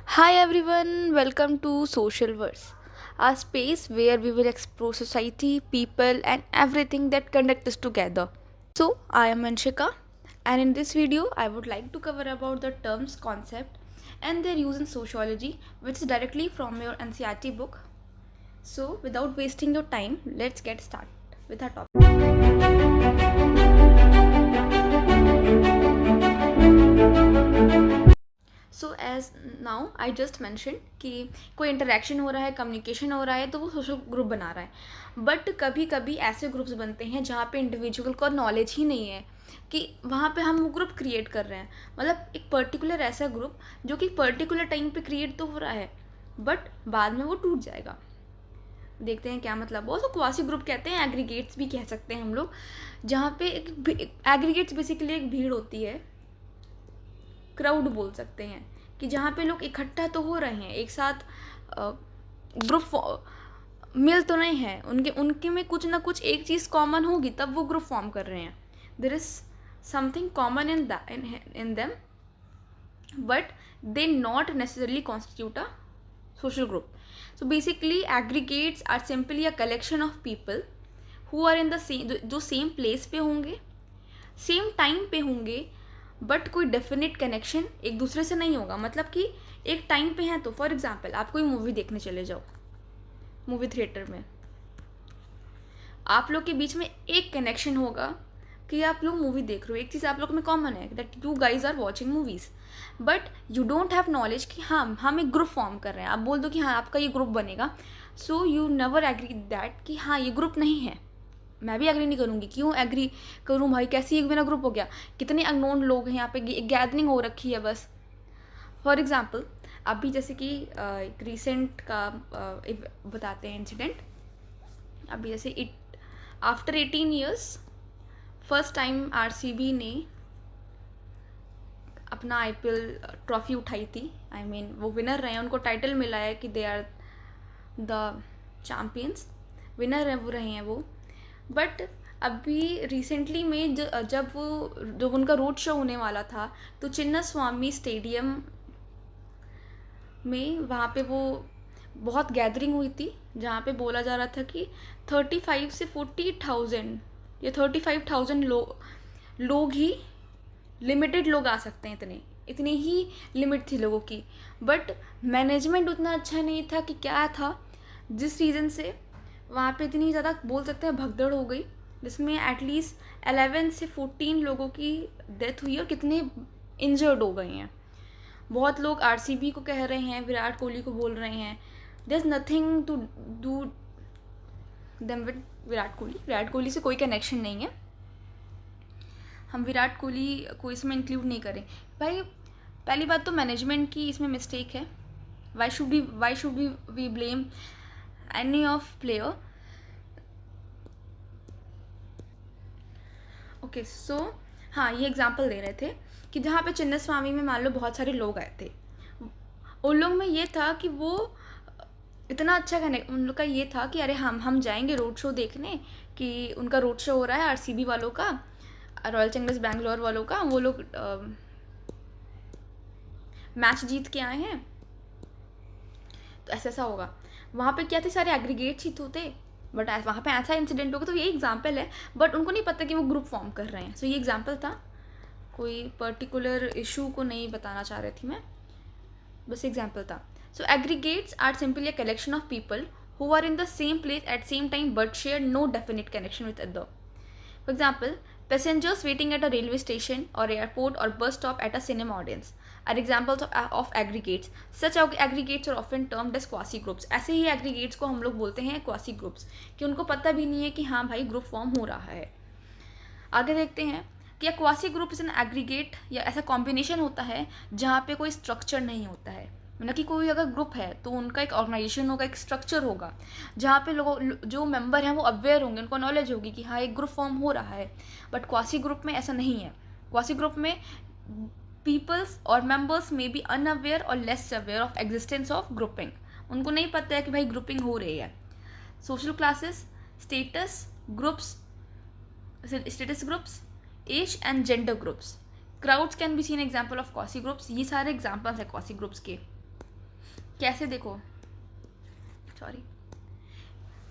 Hi everyone, welcome to Social Verse, a space where we will explore society, people, and everything that connect us together. So, I am Anshika, and in this video, I would like to cover about the terms, concept, and their use in sociology, which is directly from your NCERT book. So, without wasting your time, let's get started with our topic. So as now I just mention कि कोई interaction हो रहा है, communication हो रहा है, तो वो सोशल ग्रुप बना रहा है. बट कभी कभी ऐसे ग्रुप्स बनते हैं जहाँ पे इंडिविजुअल को नॉलेज ही नहीं है कि वहाँ पे हम वो ग्रुप क्रिएट कर रहे हैं. मतलब एक पर्टिकुलर ऐसा ग्रुप जो कि पर्टिकुलर टाइम पे क्रिएट तो हो रहा है बट बाद में वो टूट जाएगा. देखते हैं क्या मतलब. वो तो क्वासी ग्रुप कहते हैं, एग्रीगेट्स भी कह सकते हैं हम लोग, जहाँ पे एग्रीगेट्स बेसिकली एक भीड़ होती है, क्राउड बोल सकते हैं, कि जहाँ पे लोग इकट्ठा तो हो रहे हैं एक साथ, ग्रुप मिल तो नहीं है, उनके उनके में कुछ ना कुछ एक चीज़ कॉमन होगी तब वो ग्रुप फॉर्म कर रहे हैं. There is something common in them but they not necessarily constitute a social group. So basically aggregates are simply a collection of people who are in the same, जो same place पे होंगे, same time पे होंगे, but कोई definite connection एक दूसरे से नहीं होगा. मतलब कि एक टाइम पे हैं, तो फॉर एग्जाम्पल आप कोई मूवी देखने चले जाओ मूवी थिएटर में, आप लोग के बीच में एक कनेक्शन होगा कि आप लोग मूवी देख रहे हो. एक चीज़ आप लोग में कॉमन है that you guys are watching movies, but you don't have knowledge कि हाँ हम एक ग्रुप फॉर्म कर रहे हैं. आप बोल दो कि हाँ आपका ये ग्रुप बनेगा, so you never agree that कि हाँ ये ग्रुप नहीं है. मैं भी एग्री नहीं करूँगी. क्यों एग्री करूँ भाई? कैसे एक मेरा ग्रुप हो गया? कितने अननोन लोग हैं यहाँ पे, गैदरिंग हो रखी है बस. फॉर एग्जाम्पल अभी जैसे कि एक रिसेंट का बताते हैं इंसिडेंट. अभी जैसे after 18 years first time RCB ने अपना आईपीएल ट्रॉफी उठाई थी. आई मीन वो विनर रहे हैं, उनको टाइटल मिला है कि they are the champions, winner है वो रहे हैं वो. बट अभी रिसेंटली में जब उनका रोड शो होने वाला था, तो चिन्ना स्वामी स्टेडियम में वहाँ पे वो बहुत गैदरिंग हुई थी, जहाँ पे बोला जा रहा था कि 35 से 40,000 या 35,000 लोग ही, लिमिटेड लोग आ सकते हैं, इतनी ही लिमिट थी लोगों की. बट मैनेजमेंट उतना अच्छा नहीं था कि क्या था, जिस रीज़न से वहाँ पे इतनी ज़्यादा बोल सकते हैं भगदड़ हो गई, जिसमें एटलीस्ट 11 से 14 लोगों की डेथ हुई और कितने इंजर्ड हो गए हैं. बहुत लोग आरसीबी को कह रहे हैं, विराट कोहली को बोल रहे हैं. There is nothing to do them with Virat Kohli से कोई कनेक्शन नहीं है. हम विराट कोहली को इसमें इंक्लूड नहीं करें भाई. पहली बात तो मैनेजमेंट की इसमें मिस्टेक है. Why should we blame any of player? Okay so हाँ, ये एग्जांपल दे रहे थे कि जहाँ पे चिन्ना स्वामी में मान लो बहुत सारे लोग आए थे, उन लोग में ये था कि वो इतना अच्छा कनेक्ट उन लोग का ये था कि अरे हम जाएंगे रोड शो देखने, कि उनका रोड शो हो रहा है आरसीबी वालों का, रॉयल चैलेंजर्स बैंगलोर वालों का. वो लोग मैच जीत के आए हैं, तो ऐसा होगा. वहाँ पे क्या थे, सारे एग्रीगेट्स ही तो थे, बट वहाँ पे ऐसा इंसिडेंट होगा. तो ये एग्जाम्पल है, बट उनको नहीं पता कि वो ग्रुप फॉर्म कर रहे हैं. सो ये एग्जाम्पल था, कोई पर्टिकुलर इशू को नहीं बताना चाह रही थी मैं, बस एग्जाम्पल था. So aggregates are simply a collection of people who are in the same place at same time but share no definite connection with other. For example, passengers waiting at a railway station or airport or bus stop at a cinema audience are examples of aggregates. Such aggregates are often termed as quasi groups. ऐसे ही aggregates को हम लोग बोलते हैं quasi groups, कि उनको पता भी नहीं है कि हाँ भाई ग्रुप फॉर्म हो रहा है. आगे देखते हैं कि quasi group is an aggregate या ऐसा कॉम्बिनेशन होता है जहाँ पे कोई स्ट्रक्चर नहीं होता है. मतलब कि कोई अगर ग्रुप है तो उनका एक ऑर्गेनाइजेशन होगा, एक स्ट्रक्चर होगा, जहाँ पे लोग जो मेंबर हैं वो अवेयर होंगे, उनको नॉलेज होगी कि हाँ एक ग्रुप फॉर्म हो रहा है. बट क्वासी ग्रुप में ऐसा नहीं है. क्वासी ग्रुप में पीपल्स और मेंबर्स में बी अनअवेयर और less aware of existence of grouping. उनको नहीं पता है कि भाई ग्रुपिंग हो रही है. Social classes, status groups, age and gender groups, crowds can be seen example of quasi groups. ये सारे एग्जाम्पल्स है क्वासी ग्रुप्स के. कैसे देखो, सॉरी,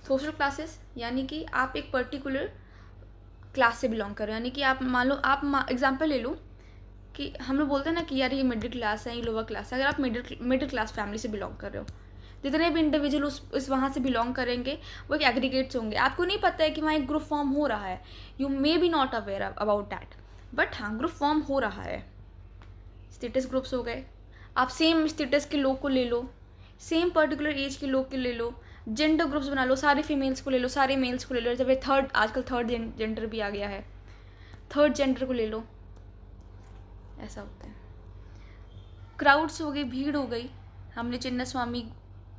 सोशल क्लासेस यानी कि आप एक पर्टिकुलर क्लास से बिलोंग कर रहे हो, यानी कि आप मान लो, आप एग्जांपल ले लो कि हम लोग बोलते हैं ना कि यार ये मिडिल क्लास है, ये लोअर क्लास है। अगर आप मिडिल क्लास फैमिली से बिलोंग कर रहे हो, जितने भी इंडिविजुअल उस वहाँ से बिलोंग करेंगे वो एक एग्रीगेट्स होंगे। आपको नहीं पता है कि वहाँ एक ग्रुप फॉर्म हो रहा है, you may be not aware about that, but हाँ ग्रुप फॉर्म हो रहा है। स्टेटस ग्रुप्स हो गए, आप सेम स्टेटस के लोग को ले लो, सेम पर्टिकुलर एज के लोग के ले लो, जेंडर ग्रुप्स बना लो, सारे फीमेल्स को ले लो, सारे मेल्स को ले लो, जब ये आजकल थर्ड जेंडर भी आ गया है, थर्ड जेंडर को ले लो, ऐसा होता है। क्राउड्स हो गई, भीड़ हो गई, हमने चिन्ना स्वामी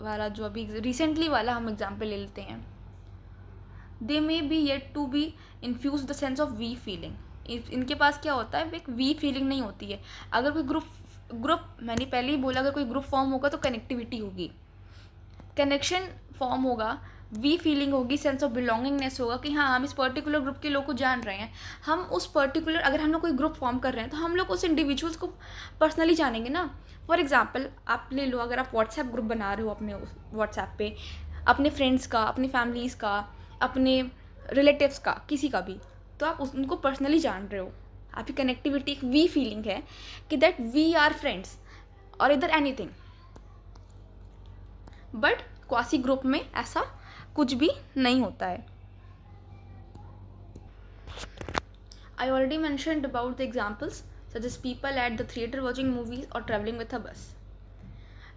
वाला जो अभी रिसेंटली वाला हम एग्जाम्पल ले लेते हैं। They may be yet to be infuse the sense of we feeling, इनके पास क्या होता है, एक वी फीलिंग नहीं होती है। अगर कोई ग्रुप मैंने पहले ही बोला, अगर कोई ग्रुप फॉर्म होगा तो कनेक्टिविटी होगी, कनेक्शन फॉर्म होगा, वी फीलिंग होगी, सेंस ऑफ बिलोंगिंगनेस होगा कि हाँ हम इस पर्टिकुलर ग्रुप के लोग को जान रहे हैं। हम उस पर्टिकुलर, अगर हम लोग कोई ग्रुप फॉर्म कर रहे हैं तो हम लोग उस इंडिविजुअल्स को पर्सनली जानेंगे ना। फॉर एग्जाम्पल आप ले लो, अगर आप व्हाट्सएप ग्रुप बना रहे हो अपने व्हाट्सएप पे, अपने फ्रेंड्स का, अपनी फैमिलीज़ का, अपने रिलेटिव्स का, किसी का भी, तो आप उनको पर्सनली जान रहे हो। आपकी कनेक्टिविटी एक वी फीलिंग है कि दैट वी आर फ्रेंड्स और इधर एनीथिंग। बट क्वासी ग्रुप में ऐसा कुछ भी नहीं होता है। I already mentioned about the examples such as people at the theater watching movies or traveling with a bus.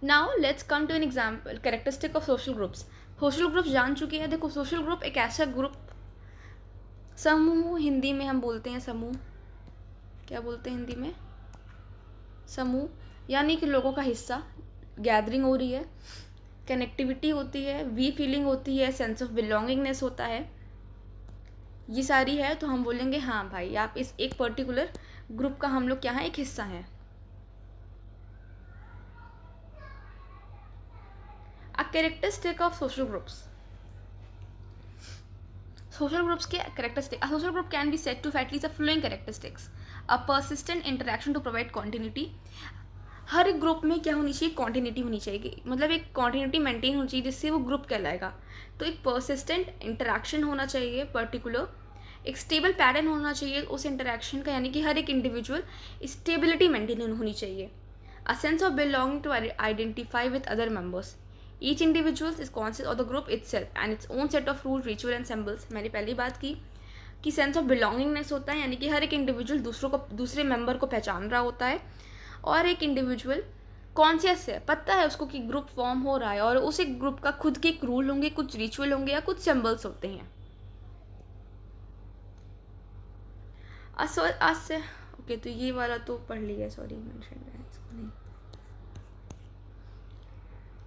Now let's come to an example characteristic of social groups. Social groups जान चुके हैं। देखो social group एक ऐसा group, समूह हिंदी में हम बोलते हैं, समूह क्या बोलते हैं हिंदी में, समूह, यानी कि लोगों का हिस्सा, गैदरिंग हो रही है, कनेक्टिविटी होती है, वी फीलिंग होती है, सेंस ऑफ बिलोंगिंगनेस होता है, ये सारी है। तो हम बोलेंगे हाँ भाई आप इस एक पर्टिकुलर ग्रुप का हम लोग क्या है, एक हिस्सा है। A characteristic of social groups, social groups के characteristic, a social group can be said to at least the following characteristics, a persistent interaction to provide continuity. हर एक ग्रुप में क्या होनी चाहिए, कॉन्टिन्यूटी होनी चाहिए, मतलब एक कॉन्टिन्यूटी मेंटेन होनी चाहिए जिससे वो ग्रुप कहलाएगा। तो एक पर्सिस्टेंट इंटरेक्शन होना चाहिए पर्टिकुलर, एक स्टेबल पैटर्न होना चाहिए उस इंटरेक्शन का, यानी कि हर एक इंडिविजुअल स्टेबिलिटी मेंटेन होनी चाहिए। A sense of belonging to identify with other members, each individual is conscious of the group itself and its own set of rule, ritual and symbols. मैंने पहली बात की कि सेंस ऑफ बिलोंगिंगनेस होता है, यानी कि हर एक इंडिविजुअल दूसरे मेंबर को पहचान रहा होता है, और एक इंडिविजुअल कॉन्शियस है, पता है उसको कि ग्रुप फॉर्म हो रहा है, और उस एक ग्रुप का खुद के एक रूल होंगे, कुछ रिचुअल होंगे या कुछ सिंबल्स होते हैं। ओके, तो ये वाला तो पढ़ लिया, सॉरी मेंशन है इसको नहीं।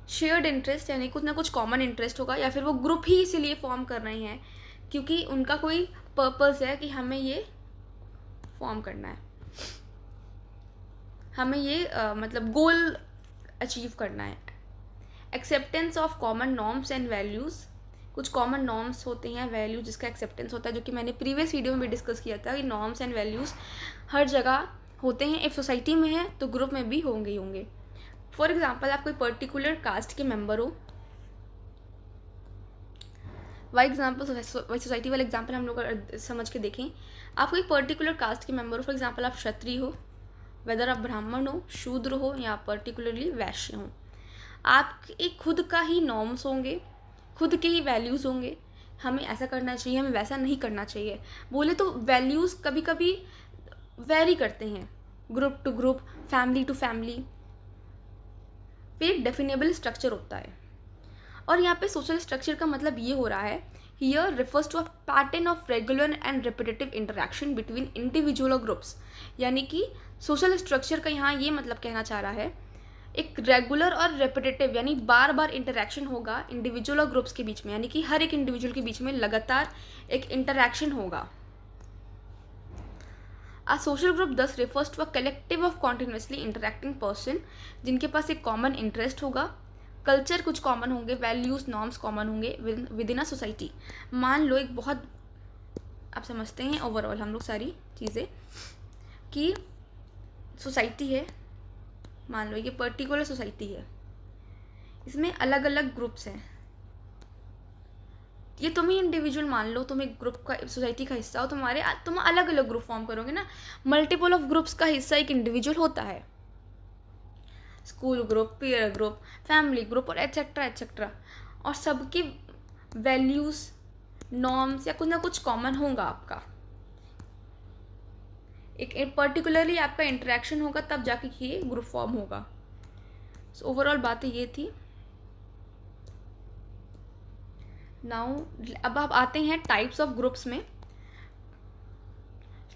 शेयर्ड इंटरेस्ट, यानी कुछ ना कुछ कॉमन इंटरेस्ट होगा, या फिर वो ग्रुप ही इसीलिए फॉर्म कर रहे हैं क्योंकि उनका कोई पर्पस है कि हमें ये फॉर्म करना है, हमें ये मतलब गोल अचीव करना है। Acceptance of common norms and values, कुछ कॉमन नॉर्म्स होते हैं, वैल्यू जिसका एक्सेप्टेंस होता है, जो कि मैंने प्रीवियस वीडियो में भी डिस्कस किया था कि नॉर्म्स एंड वैल्यूज़ हर जगह होते हैं। इफ सोसाइटी में है तो ग्रुप में भी होंगे ही होंगे। फॉर एग्जाम्पल आप कोई पर्टिकुलर कास्ट के मेंबर हो, वाई एग्जाम्पल सोसाइटी वाला एग्जाम्पल हम लोग समझ के देखें। आप कोई पर्टिकुलर कास्ट के मेंबर हो, फॉर एग्जाम्पल आप क्षत्रिय हो, वेदर आप ब्राह्मण हो, शूद्र हो, या पर्टिकुलरली वैश्य हो, आपके खुद का ही नॉर्म्स होंगे, खुद के ही वैल्यूज़ होंगे, हमें ऐसा करना चाहिए, हमें वैसा नहीं करना चाहिए। बोले तो वैल्यूज़ कभी कभी वेरी करते हैं, group to group, family to family, फिर एक डेफिनेबल स्ट्रक्चर होता है। और यहाँ पे सोशल स्ट्रक्चर का मतलब ये हो रहा है, here refers to a pattern of regular and repetitive interaction between individual और ग्रुप्स, यानी कि सोशल स्ट्रक्चर का यहाँ ये मतलब कहना चाह रहा है, एक रेगुलर और रेपिटेटिव यानी बार बार इंटरेक्शन होगा इंडिविजुअल और ग्रुप्स के बीच में, यानी कि हर एक इंडिविजुअल के बीच में लगातार एक इंटरेक्शन होगा। A social group thus refers to a collective of continuously interacting person, जिनके पास एक कॉमन इंटरेस्ट होगा, कल्चर कुछ कॉमन होंगे, वैल्यूज नॉर्म्स कॉमन होंगे विद इन अ सोसाइटी। मान लो एक बहुत, आप समझते हैं ओवरऑल हम लोग सारी चीज़ें कि सोसाइटी है, मान लो ये पर्टिकुलर सोसाइटी है, इसमें अलग अलग ग्रुप्स हैं। ये तुम ही इंडिविजुअल मान लो, तुम एक ग्रुप का, सोसाइटी का हिस्सा हो, तुम अलग अलग ग्रुप फॉर्म करोगे ना। मल्टीपल ऑफ ग्रुप्स का हिस्सा एक इंडिविजुअल होता है। School group, peer group, family group और एट्सेट्रा एट्सेट्रा। और सबकी वैल्यूज़, नॉर्म्स या कुछ ना कुछ कॉमन होगा आपका। एक पर्टिकुलरली आपका इंटरेक्शन होगा, तब जाके ये ग्रुप फॉर्म होगा। सो ओवरऑल बातें ये थी। नाउ अब आप आते हैं टाइप्स ऑफ ग्रुप्स में।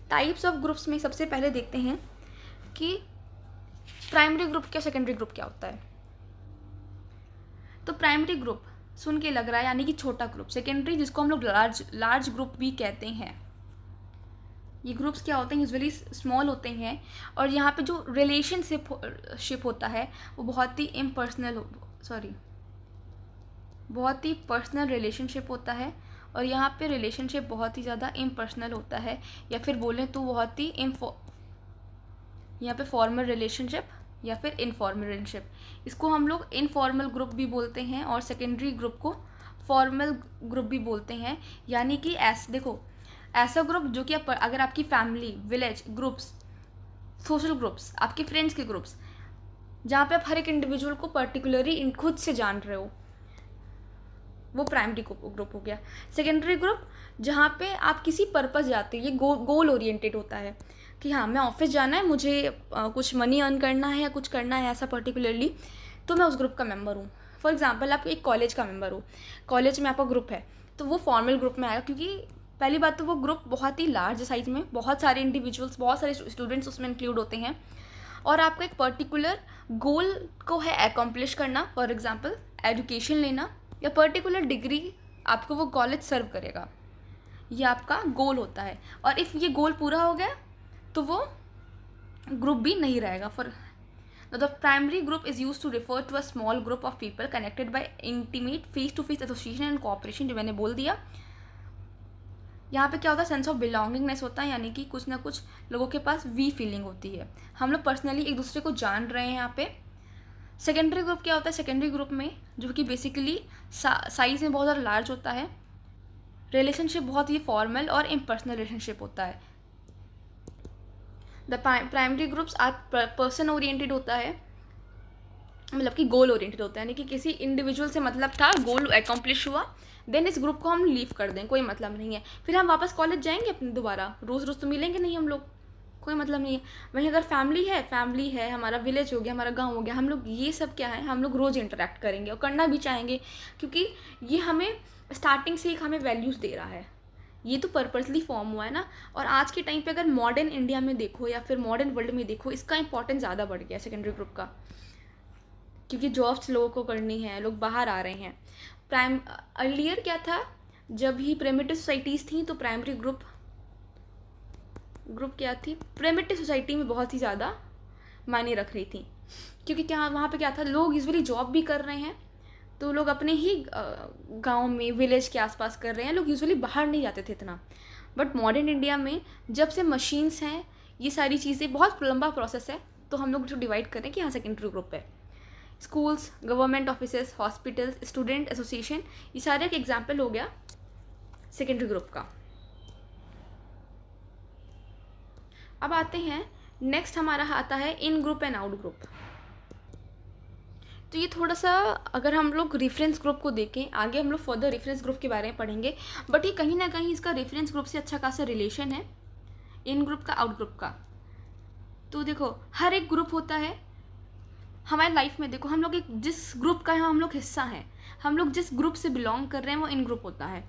टाइप्स ऑफ ग्रुप्स में सबसे पहले देखते हैं कि प्राइमरी ग्रुप क्या, सेकेंडरी ग्रुप क्या होता है। तो प्राइमरी ग्रुप सुन के लग रहा है यानी कि छोटा ग्रुप। सेकेंडरी, जिसको हम लोग लार्ज ग्रुप भी कहते हैं। ये ग्रुप्स क्या होते हैं, यूजुअली स्मॉल होते हैं, और यहाँ पे जो रिलेशनशिप होता है वो बहुत ही बहुत ही पर्सनल रिलेशनशिप होता है। और यहाँ पे रिलेशनशिप बहुत ही ज़्यादा इम्पर्सनल होता है, या फिर बोलें तो बहुत ही यहाँ पे फॉर्मल रिलेशनशिप या फिर इनफॉर्मल रिलेशनशिप। इसको हम लोग इनफॉर्मल ग्रुप भी बोलते हैं और सेकेंडरी ग्रुप को फॉर्मल ग्रुप भी बोलते हैं। यानी कि देखो, ऐसा ग्रुप जो कि अगर आपकी family, village groups, social groups, आपके फ्रेंड्स के ग्रुप्स, जहाँ पे आप हर एक इंडिविजुअल को पर्टिकुलरली खुद से जान रहे हो, वो प्राइमरी ग्रुप हो गया। सेकेंडरी ग्रुप जहाँ पे आप किसी पर्पस जाते हो, ये गोल ओरिएंटेड होता है कि हाँ मैं ऑफिस जाना है, मुझे कुछ मनी अर्न करना है या कुछ करना है ऐसा पर्टिकुलरली, तो मैं उस ग्रुप का मेंबर हूँ। फॉर एग्जांपल आप एक कॉलेज का मेंबर हो, कॉलेज में आपका ग्रुप है, तो वो फॉर्मल ग्रुप में आएगा, क्योंकि पहली बात तो वो ग्रुप बहुत ही लार्ज साइज में, बहुत सारे इंडिविजुअल्स, बहुत सारे स्टूडेंट्स उसमें इंक्लूड होते हैं, और आपका एक पर्टिकुलर गोल को है अकम्प्लिश करना। फॉर एग्जांपल एजुकेशन लेना या पर्टिकुलर डिग्री आपको वो कॉलेज सर्व करेगा, ये आपका गोल होता है। और इफ़ ये गोल पूरा हो गया तो वो ग्रुप भी नहीं रहेगा। For the primary group is use to refer to a small group of people connected by intimate face to face association and cooperation, जो मैंने बोल दिया। यहाँ पे क्या होता है, सेंस ऑफ बिलोंगिंगनेस होता है, यानी कि कुछ ना कुछ लोगों के पास वी फीलिंग होती है, हम लोग पर्सनली एक दूसरे को जान रहे हैं यहाँ पे। सेकेंडरी ग्रुप क्या होता है, सेकेंडरी ग्रुप में जो कि बेसिकली साइज में बहुत ज़्यादा लार्ज होता है, रिलेशनशिप बहुत ही फॉर्मल और इम्पर्सनल रिलेशनशिप होता है। The primary groups are person oriented होता है, मतलब कि गोल ओरिएंटेड होता है, यानी कि किसी इंडिविजुअल से मतलब था, गोल अकम्प्लिश हुआ, देन इस ग्रुप को हम लीव कर दें, कोई मतलब नहीं है। फिर हम वापस कॉलेज जाएंगे अपने दोबारा, रोज़ रोज़ तो मिलेंगे नहीं हम लोग, कोई मतलब नहीं है। वहीं अगर फैमिली है, हमारा विलेज हो गया, हमारा गांव हो गया, हम लोग ये सब क्या है, हम लोग रोज़ इंटरेक्ट करेंगे और करना भी चाहेंगे, क्योंकि ये हमें स्टार्टिंग से एक हमें वैल्यूज़ दे रहा है, ये तो पर्पसली फॉर्म हुआ है ना। और आज के टाइम पे अगर मॉडर्न इंडिया में देखो या फिर मॉडर्न वर्ल्ड में देखो, इसका इंपॉर्टेंस ज़्यादा बढ़ गया सेकेंडरी ग्रुप का, क्योंकि जॉब्स लोगों को करनी है, लोग बाहर आ रहे हैं। अर्लियर क्या था, जब ही प्रिमिटिव सोसाइटीज़ थी, तो प्राइमरी ग्रुप क्या थी, प्रिमिटिव सोसाइटी में बहुत ही ज़्यादा मायने रख रही थी, क्योंकि क्या वहाँ पे क्या था, लोग यूजुअली जॉब भी कर रहे हैं, तो लोग अपने ही गांव में, विलेज के आसपास कर रहे हैं, लोग यूजुअली बाहर नहीं जाते थे इतना। बट मॉडर्न इंडिया में जब से मशीन्स हैं, ये सारी चीज़ें, बहुत लंबा प्रोसेस है, तो हम लोग जो डिवाइड करें कि हाँ सेकेंडरी ग्रुप है। Schools, government offices, hospitals, student association, ये सारे एक एग्जाम्पल हो गया सेकेंडरी ग्रुप का। अब आते हैं, नेक्स्ट हमारा आता है इन ग्रुप एंड आउट ग्रुप। तो ये थोड़ा सा, अगर हम लोग रेफरेंस ग्रुप को देखें, आगे हम लोग फर्दर रेफरेंस ग्रुप के बारे में पढ़ेंगे, बट ये कहीं ना कहीं इसका रेफरेंस ग्रुप से अच्छा खासा रिलेशन है इन ग्रुप का, आउट ग्रुप का। तो देखो, हर एक ग्रुप होता है हमारे लाइफ में। देखो, हम लोग एक जिस ग्रुप का हम लोग हिस्सा हैं, हम लोग जिस ग्रुप से बिलोंग कर रहे हैं, वो इन ग्रुप होता है।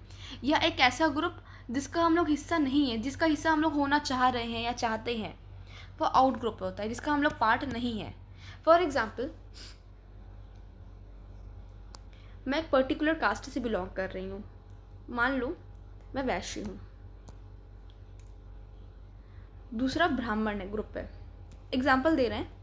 या एक ऐसा ग्रुप जिसका हम लोग हिस्सा नहीं है, जिसका हिस्सा हम लोग होना चाह रहे हैं या चाहते हैं, वो आउट ग्रुप होता है, जिसका हम लोग पार्ट नहीं है। फॉर एग्जाम्पल, मैं एक पर्टिकुलर कास्ट से बिलोंग कर रही हूँ, मान लो मैं वैश्य हूँ, दूसरा ब्राह्मण है, ग्रुप है, एग्जाम्पल दे रहे हैं,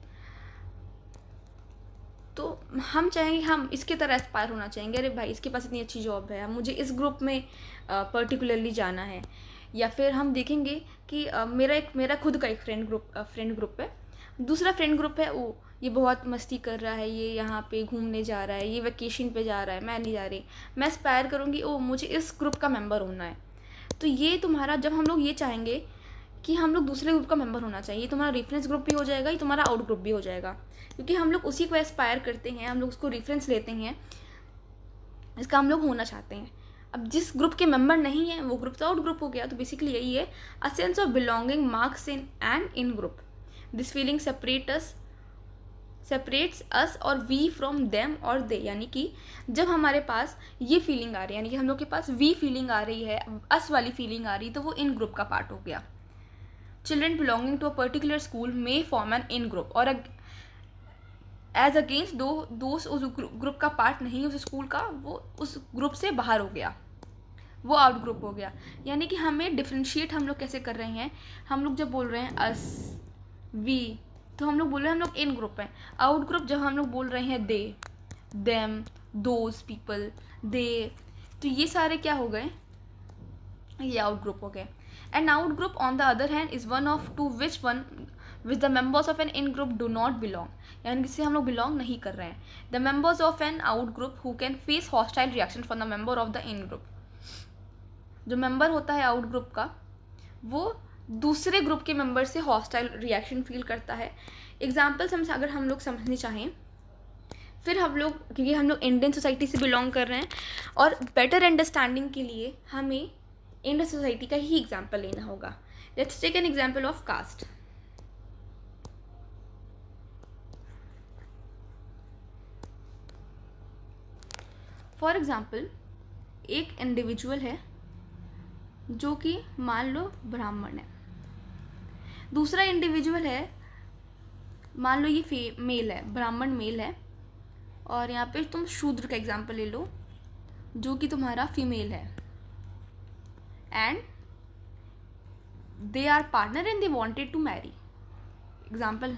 तो हम चाहेंगे, हम इसके तरह एस्पायर होना चाहेंगे, अरे भाई इसके पास इतनी अच्छी जॉब है, मुझे इस ग्रुप में पर्टिकुलरली जाना है। या फिर हम देखेंगे कि मेरा खुद का एक फ्रेंड ग्रुप है, दूसरा फ्रेंड ग्रुप है, वो ये बहुत मस्ती कर रहा है, ये यहाँ पे घूमने जा रहा है, ये वेकेशन पे जा रहा है, मैं नहीं जा रही, मैं एस्पायर करूँगी ओ मुझे इस ग्रुप का मेंबर होना है। तो ये तुम्हारा, जब हम लोग ये चाहेंगे कि हम लोग दूसरे ग्रुप का मेंबर होना चाहिए, तुम्हारा रेफरेंस ग्रुप भी हो जाएगा, ये तुम्हारा आउट ग्रुप भी हो जाएगा, क्योंकि हम लोग उसी को एस्पायर करते हैं, हम लोग उसको रेफरेंस लेते हैं, इसका हम लोग होना चाहते हैं। अब जिस ग्रुप के मेंबर नहीं है वो ग्रुप तो आउट ग्रुप हो गया। तो बेसिकली यही है, a sense of belonging marks in and in group, this feeling separates us और वी फ्रॉम देम और दे। यानी कि जब हमारे पास ये फीलिंग आ रही है, यानी कि हम लोग के पास वी फीलिंग आ रही है, अस वाली फीलिंग आ रही, तो वो इन ग्रुप का पार्ट हो गया। Children belonging to a particular school may form an in group और एज अगेंस्ट दोस्त उस ग्रुप का पार्ट नहीं उस स्कूल का, वो उस ग्रुप से बाहर हो गया, वो आउट ग्रुप हो गया। यानी कि हमें डिफ्रेंशिएट हम लोग कैसे कर रहे हैं, हम लोग जब बोल रहे हैं अस वी, तो हम लोग बोल रहे हैं हम लोग इन ग्रुप हैं। आउट ग्रुप जब हम लोग बोल रहे हैं दे, देम, दोज पीपल, दे, तो ये सारे क्या हो गए, ये आउट ग्रुप हो गए। An out group on the other hand is one of to which the members of an in group do not belong, यानी जिससे हम लोग बिलोंग नहीं कर रहे हैं। The members of an out group who can face hostile reaction from the member of the in group. जो member होता है आउट ग्रुप का, वो दूसरे ग्रुप के मेंबर से हॉस्टाइल रिएक्शन फील करता है। एग्जाम्पल्स हम अगर हम लोग समझने चाहें, फिर हम लोग, क्योंकि हम लोग इंडियन सोसाइटी से बिलोंग कर रहे हैं और बेटर अंडरस्टैंडिंग के लिए हमें इंडियन सोसाइटी का ही एग्जाम्पल लेना होगा। Let's take an example of caste. For example, एक इंडिविजुअल है जो कि मान लो ब्राह्मण है, दूसरा इंडिविजुअल है मान लो ये मेल है, ब्राह्मण मेल है, और यहाँ पे तुम शूद्र का एग्जाम्पल ले लो जो कि तुम्हारा फीमेल है, and they are partner and they wanted to marry. Example,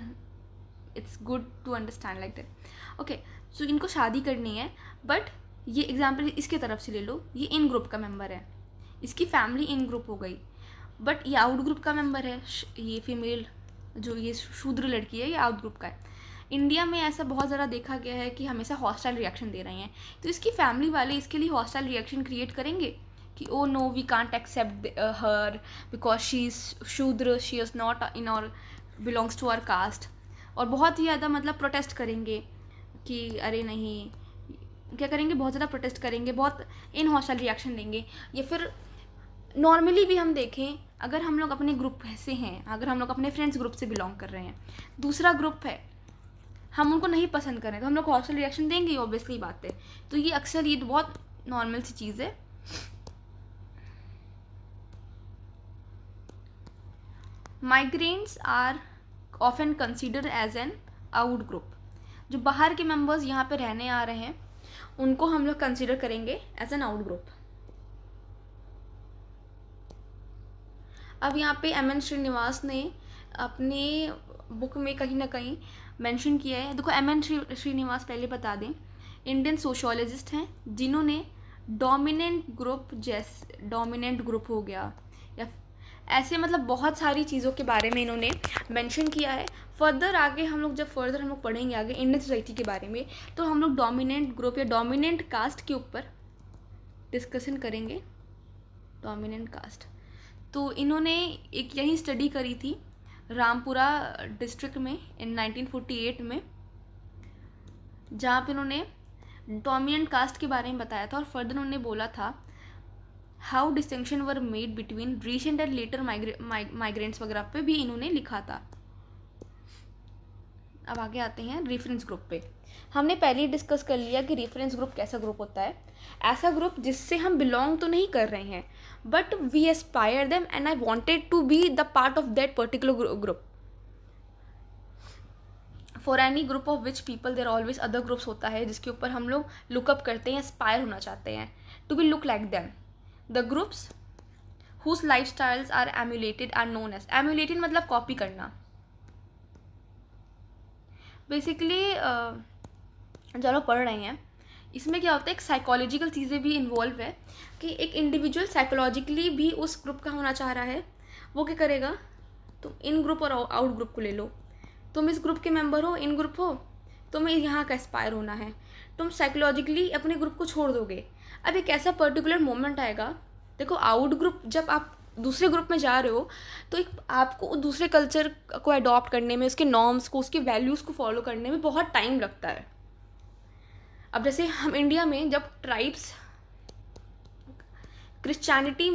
it's good to understand like that. Okay, so इनको शादी करनी है, बट ये एग्जाम्पल इसके तरफ से ले लो, ये इन ग्रुप का मेंबर है, इसकी फैमिली इन ग्रुप हो गई, बट ये आउट ग्रुप का मेंबर है, ये फीमेल जो ये शूद्र लड़की है ये आउट ग्रुप का है। इंडिया में ऐसा बहुत ज़्यादा देखा गया है कि हमेशा हॉस्टाइल रिएक्शन दे रहे हैं, तो इसकी फैमिली वाले इसके लिए हॉस्टाइल रिएक्शन क्रिएट करेंगे कि oh no we can't accept her because she is Shudra, she is not in और बिलोंग्स टू आवर कास्ट, और बहुत ही ज़्यादा मतलब प्रोटेस्ट करेंगे कि अरे नहीं, क्या करेंगे, बहुत ज़्यादा प्रोटेस्ट करेंगे, बहुत इन हॉस्टाइल रिएक्शन देंगे। या फिर नॉर्मली भी हम देखें, अगर हम लोग अपने ग्रुप से हैं, अगर हम लोग अपने फ्रेंड्स ग्रुप से बिलोंग कर रहे हैं, दूसरा ग्रुप है, हम उनको नहीं पसंद करें, तो हम लोग हॉस्टाइल रिएक्शन देंगे ही, ऑब्वियसली बात है। तो ये अक्सर, ये बहुत नॉर्मल सी चीज़ है। Migrants are often considered as an out group. जो बाहर के मेंबर्स यहाँ पे रहने आ रहे हैं उनको हम लोग कंसिडर करेंगे एज एन आउट ग्रुप। अब यहाँ पे एम.एन. श्रीनिवास ने अपने बुक में कहीं ना कहीं मेंशन किया है। देखो, एम.एन. श्रीनिवास पहले बता दें, इंडियन सोशियोलॉजिस्ट हैं जिन्होंने डोमिनेंट ग्रुप हो गया या ऐसे मतलब बहुत सारी चीज़ों के बारे में इन्होंने मेंशन किया है। फर्दर आगे हम लोग जब हम लोग पढ़ेंगे आगे इंडियन सोसाइटी के बारे में, तो हम लोग डोमिनेंट ग्रुप या डोमिनेंट कास्ट के ऊपर डिस्कशन करेंगे। डोमिनेंट कास्ट, तो इन्होंने एक यही स्टडी करी थी रामपुरा डिस्ट्रिक्ट में इन 1948 में, जहाँ पे उन्होंने डोमिनेंट कास्ट के बारे में बताया था। और फर्दर उन्होंने बोला था how distinction were made between recent and later migrants वगैरह पे भी इन्होंने लिखा था। अब आगे आते हैं रेफरेंस ग्रुप पे। हमने पहले ही डिस्कस कर लिया कि रेफरेंस ग्रुप कैसा ग्रुप होता है। ऐसा ग्रुप जिससे हम बिलोंग तो नहीं कर रहे हैं, but we aspire them and I wanted to be the part of that particular group. For any group of which people there always other groups होता है जिसके ऊपर हम लोग लुकअप करते हैं, एस्पायर होना चाहते हैं, to be look like them. The groups whose life styles are emulated are known as. Emulated मतलब कॉपी करना। बेसिकली जो लोग पढ़ रहे हैं इसमें क्या होता है, एक साइकोलॉजिकल चीज़ें भी इन्वॉल्व है कि एक इंडिविजुअल साइकोलॉजिकली भी उस ग्रुप का होना चाह रहा है। वो क्या करेगा, तो इन ग्रुप और आउट ग्रुप को ले लो, तुम इस ग्रुप के मेंबर हो, इन ग्रुप हो, तुम्हें यहाँ का एस्पायर होना है, तुम साइकोलॉजिकली अपने ग्रुप को छोड़ दोगे। अब एक ऐसा पर्टिकुलर मोमेंट आएगा, देखो आउट ग्रुप, जब आप दूसरे ग्रुप में जा रहे हो तो एक आपको दूसरे कल्चर को अडॉप्ट करने में, उसके नॉर्म्स को, उसके वैल्यूज़ को फॉलो करने में बहुत टाइम लगता है। अब जैसे हम इंडिया में जब ट्राइब्स क्रिश्चियनिटी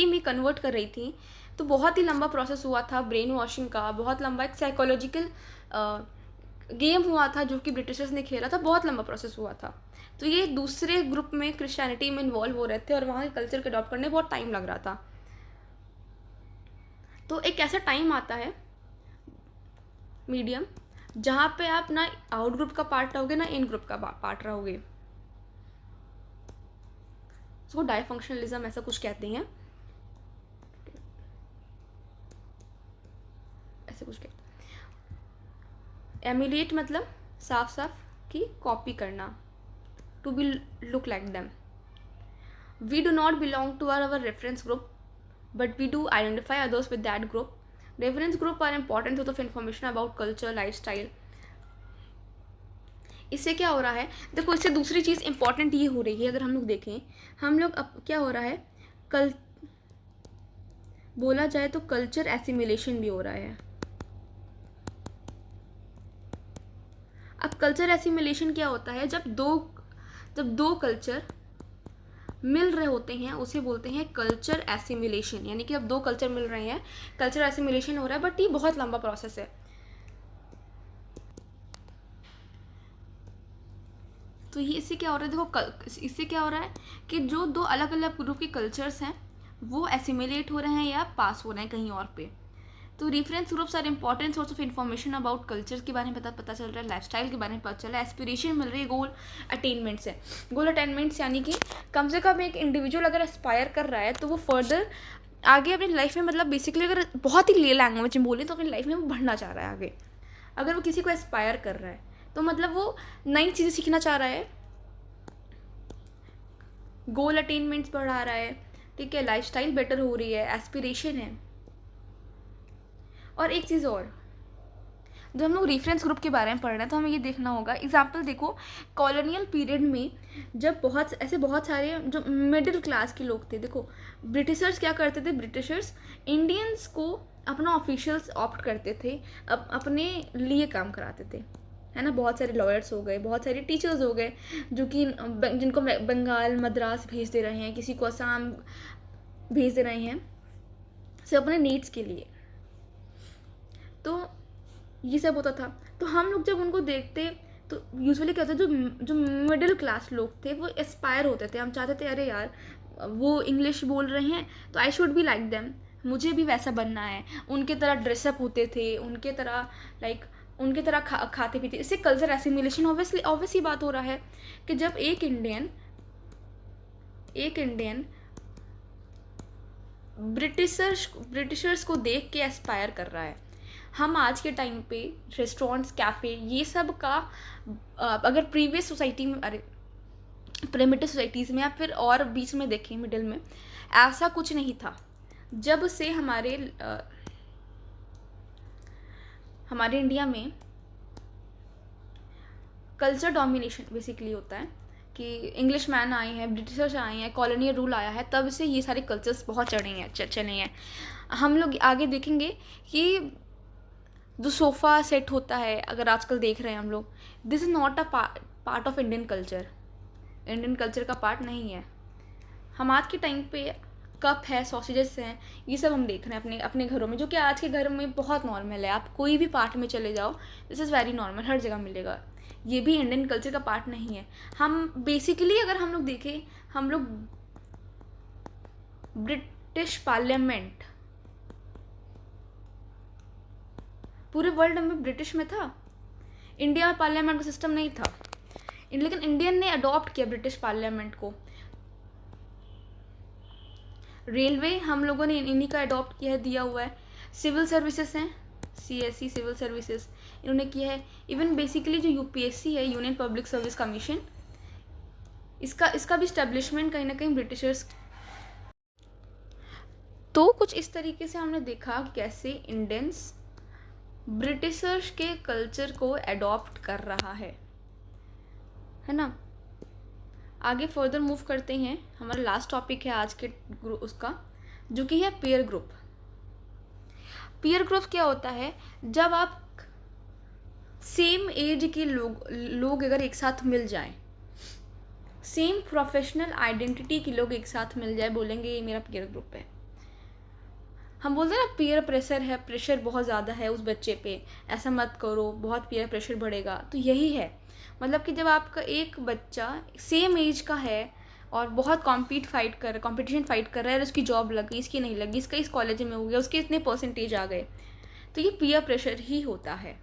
में कन्वर्ट कर रही थी, तो बहुत ही लंबा प्रोसेस हुआ था ब्रेन वॉशिंग का, बहुत लंबा एक साइकोलॉजिकल गेम हुआ था जो कि ब्रिटिशर्स ने खेला था, बहुत लंबा प्रोसेस हुआ था। तो ये दूसरे ग्रुप में क्रिश्चियनिटी में इन्वॉल्व हो रहे थे और वहाँ के कल्चर को अडॉप्ट करने में बहुत टाइम लग रहा था। तो एक ऐसा टाइम आता है मीडियम जहाँ पे आप ना आउट ग्रुप का पार्ट रहोगे ना इन ग्रुप का पार्ट रहोगे। उसको डायफंक्शनलिज्म ऐसा कुछ कहते हैं, ऐसे कुछ कहते हैं। एम्यूलेट मतलब साफ साफ की कॉपी करना, to be look like them. We do not belong to our reference group but we do identify others with that group. Reference group are important source of information about culture, life style. इससे क्या हो रहा है, देखो इससे दूसरी चीज़ important ये हो रही है, अगर हम लोग देखें, हम लोग अब क्या हो रहा है, बोला जाए तो कल्चर एसिमिलेशन भी हो रहा है। अब कल्चर एसिमिलेशन क्या होता है, जब दो कल्चर मिल रहे होते हैं उसे बोलते हैं कल्चर एसिमिलेशन। यानी कि अब दो कल्चर मिल रहे हैं, कल्चर एसिमिलेशन हो रहा है, बट ये बहुत लंबा प्रोसेस है। तो ये इससे क्या हो रहा है, देखो इससे क्या हो रहा है कि जो दो अलग अलग ग्रुप के कल्चर्स हैं वो एसिमिलेट हो रहे हैं या पास हो रहे हैं कहीं और पे। तो reference groups are important source of information about culture के बारे में पता चल रहा है, लाइफस्टाइल के बारे में पता चल रहा है, एस्पिरेशन मिल रही है, गोल अटेनमेंट्स है। गोल अटेनमेंट्स यानी कि कम से कम एक इंडिविजुअल अगर एस्पायर कर रहा है तो वो फर्दर आगे अपनी लाइफ में, मतलब बेसिकली अगर बहुत ही क्लियर लैंग्वेज में बोले तो अपनी लाइफ में वो बढ़ना चाह रहा है आगे। अगर वो किसी को एस्पायर कर रहा है तो मतलब वो नई चीज़ें सीखना चाह रहा है, गोल अटेनमेंट्स बढ़ा रहा है, ठीक है, लाइफस्टाइल बेटर हो रही है, एस्पिरेशन है। और एक चीज़ और, जब हम लोग रेफरेंस ग्रुप के बारे में पढ़ रहे हैं तो हमें ये देखना होगा, एग्जाम्पल देखो कॉलोनियल पीरियड में जब बहुत सारे जो मिडिल क्लास के लोग थे, देखो ब्रिटिशर्स क्या करते थे, ब्रिटिशर्स इंडियंस को अपना ऑफिशियल्स ऑप्ट करते थे, अपने लिए काम कराते थे, है ना। बहुत सारे लॉयर्स हो गए, बहुत सारे टीचर्स हो गए जो कि जिनको बंगाल मद्रास भेज दे रहे हैं, किसी को असम भेज दे रहे हैं, सिर्फ अपने नीड्स के लिए। तो ये सब होता था। तो हम लोग जब उनको देखते तो यूजुअली क्या होता है, जो मिडिल क्लास लोग थे वो एस्पायर होते थे, हम चाहते थे अरे यार वो इंग्लिश बोल रहे हैं तो I should be like them, मुझे भी वैसा बनना है, उनके तरह ड्रेसअप होते थे, उनके तरह उनके तरह खाते पीते। इससे कल्चर एसिमिलेशन ऑब्वियसली बात हो रहा है कि जब एक इंडियन ब्रिटिशर्स को देख के एस्पायर कर रहा है। हम आज के टाइम पे रेस्टोरेंट्स, कैफ़े, ये सब का अगर प्रीवियस सोसाइटी में, अरे प्रिमिटिव सोसाइटीज़ में या फिर और बीच में देखें मिडिल में, ऐसा कुछ नहीं था। जब से हमारे इंडिया में कल्चर डोमिनेशन बेसिकली होता है कि इंग्लिश मैन आए हैं, ब्रिटिशर्स आए हैं, कॉलोनियल रूल आया है, तब से ये सारे कल्चर्स बहुत चले हैं। हम लोग आगे देखेंगे कि जो सोफ़ा सेट होता है, अगर आजकल देख रहे हैं हम लोग, this is not a part of Indian culture का पार्ट नहीं है। हम आज के टाइम पे कप है, सॉसेजेस हैं, ये सब हम देख रहे हैं अपने घरों में, जो कि आज के घर में बहुत नॉर्मल है। आप कोई भी पार्ट में चले जाओ, दिस इज़ वेरी नॉर्मल, हर जगह मिलेगा। ये भी इंडियन कल्चर का पार्ट नहीं है। हम बेसिकली अगर हम लोग देखें, हम लोग ब्रिटिश पार्लियामेंट पूरे वर्ल्ड में ब्रिटिश में था, इंडिया में पार्लियामेंट का सिस्टम नहीं था, लेकिन इंडियन ने अडॉप्ट किया ब्रिटिश पार्लियामेंट को। रेलवे हम लोगों ने इन्हीं का अडॉप्ट किया है, दिया हुआ है। सिविल सर्विसेज हैं, CSE सिविल सर्विसेज इन्होंने किया है। इवन बेसिकली जो UPSC है, यूनियन पब्लिक सर्विस कमीशन, इसका भी स्टैब्लिशमेंट कहीं ना कहीं ब्रिटिशर्स। तो कुछ इस तरीके से हमने देखा कि कैसे इंडियंस ब्रिटिशर्स के कल्चर को एडॉप्ट कर रहा है ना। आगे फर्दर मूव करते हैं, हमारा लास्ट टॉपिक है आज के उसका, जो कि है पीयर ग्रुप। पीयर ग्रुप क्या होता है? जब आप सेम एज के लोग अगर एक साथ मिल जाएं, सेम प्रोफेशनल आइडेंटिटी के लोग एक साथ मिल जाए, बोलेंगे ये मेरा पीयर ग्रुप है। हम बोलते हैं ना पीयर प्रेशर है, प्रेशर बहुत ज़्यादा है उस बच्चे पे, ऐसा मत करो, बहुत पीयर प्रेशर बढ़ेगा। तो यही है, मतलब कि जब आपका एक बच्चा सेम एज का है और बहुत कंपटीशन फाइट कर रहा है, और उसकी जॉब लग गई, इसकी नहीं लगी, इसका इस कॉलेज में हो गया, उसके इतने परसेंटेज आ गए, तो ये पीयर प्रेशर ही होता है।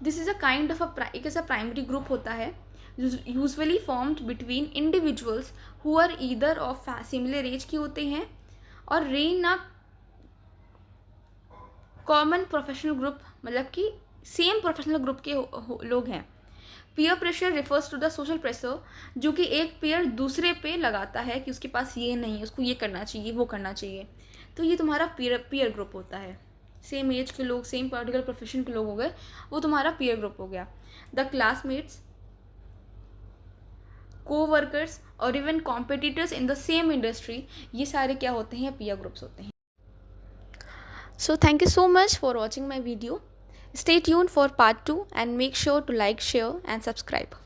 This is a kind of एक ऐसा प्राइमरी ग्रुप होता है usually formed between individuals who are either of similar age के होते हैं और रेन ना कॉमन प्रोफेशनल ग्रुप, मतलब कि सेम प्रोफेशनल ग्रुप के लोग हैं। Peer pressure refers to the social pressure, जो कि एक पीयर दूसरे पे लगाता है कि उसके पास ये नहीं है, उसको ये करना चाहिए, वो करना चाहिए। तो ये तुम्हारा पीयर ग्रुप होता है। सेम एज के लोग, सेम पर्टिकुलर प्रोफेशन के लोग हो गए, वो तुम्हारा पीयर ग्रुप हो गया। द क्लासमेट्स, कोवर्कर्स और even competitors in the same industry, ये सारे क्या होते हैं? पीयर ग्रुप्स होते हैं। So thank you so much for watching my video. Stay tuned for part 2 and make sure to like, share and subscribe.